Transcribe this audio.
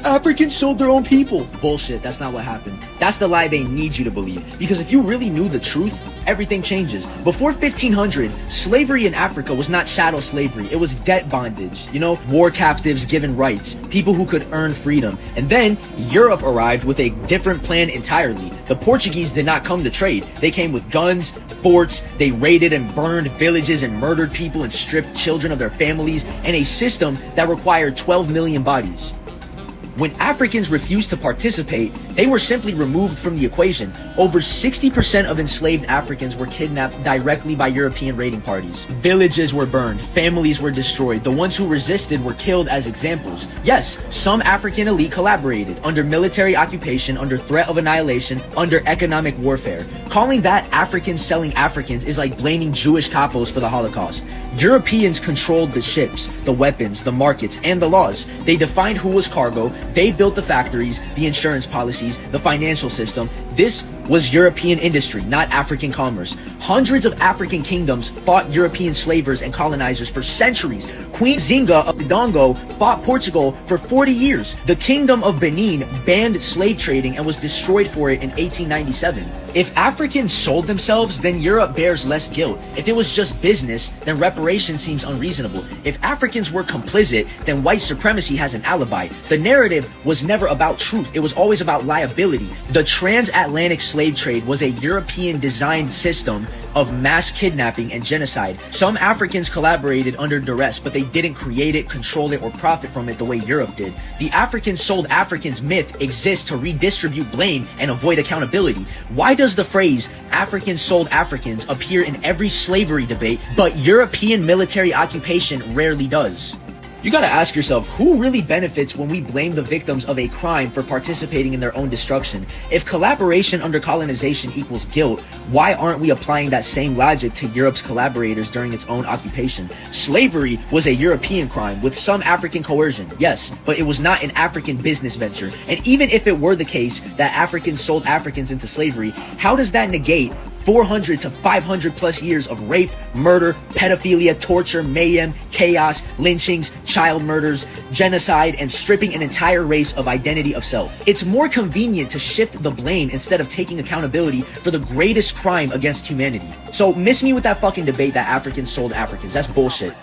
Africans sold their own people. Bullshit, that's not what happened. That's the lie they need you to believe. Because if you really knew the truth, everything changes. Before 1500, slavery in Africa was not chattel slavery. It was debt bondage. You know, war captives given rights, people who could earn freedom. And then Europe arrived with a different plan entirely. The Portuguese did not come to trade. They came with guns, forts, they raided and burned villages and murdered people and stripped children of their families, and a system that required 12 million bodies. When Africans refused to participate, they were simply removed from the equation. Over 60% of enslaved Africans were kidnapped directly by European raiding parties. Villages were burned, families were destroyed, the ones who resisted were killed as examples. Yes, some African elite collaborated, under military occupation, under threat of annihilation, under economic warfare. Calling that Africans selling Africans is like blaming Jewish capos for the Holocaust. Europeans controlled the ships, the weapons, the markets, and the laws. They defined who was cargo. They built the factories, the insurance policies, the financial system. This was European industry, not African commerce. Hundreds of African kingdoms fought European slavers and colonizers for centuries. Queen Zinga of Dongo fought Portugal for 40 years. The Kingdom of Benin banned slave trading and was destroyed for it in 1897. If Africans sold themselves, then Europe bears less guilt. If it was just business, then reparation seems unreasonable. If Africans were complicit, then white supremacy has an alibi. The narrative was never about truth. It was always about liability. The transatlantic slave trade was a European-designed system of mass kidnapping and genocide. Some Africans collaborated under duress, but they didn't create it, control it, or profit from it the way Europe did. The Africans sold Africans myth exists to redistribute blame and avoid accountability. Why does the phrase Africans sold Africans appear in every slavery debate, but European military occupation rarely does? You gotta ask yourself, who really benefits when we blame the victims of a crime for participating in their own destruction? If collaboration under colonization equals guilt, why aren't we applying that same logic to Europe's collaborators during its own occupation? Slavery was a European crime with some African coercion, yes, but it was not an African business venture. And even if it were the case that Africans sold Africans into slavery, how does that negate 400 to 500 plus years of rape, murder, pedophilia, torture, mayhem, chaos, lynchings, child murders, genocide, and stripping an entire race of identity of self? It's more convenient to shift the blame instead of taking accountability for the greatest crime against humanity. So miss me with that fucking debate that Africans sold Africans. That's bullshit.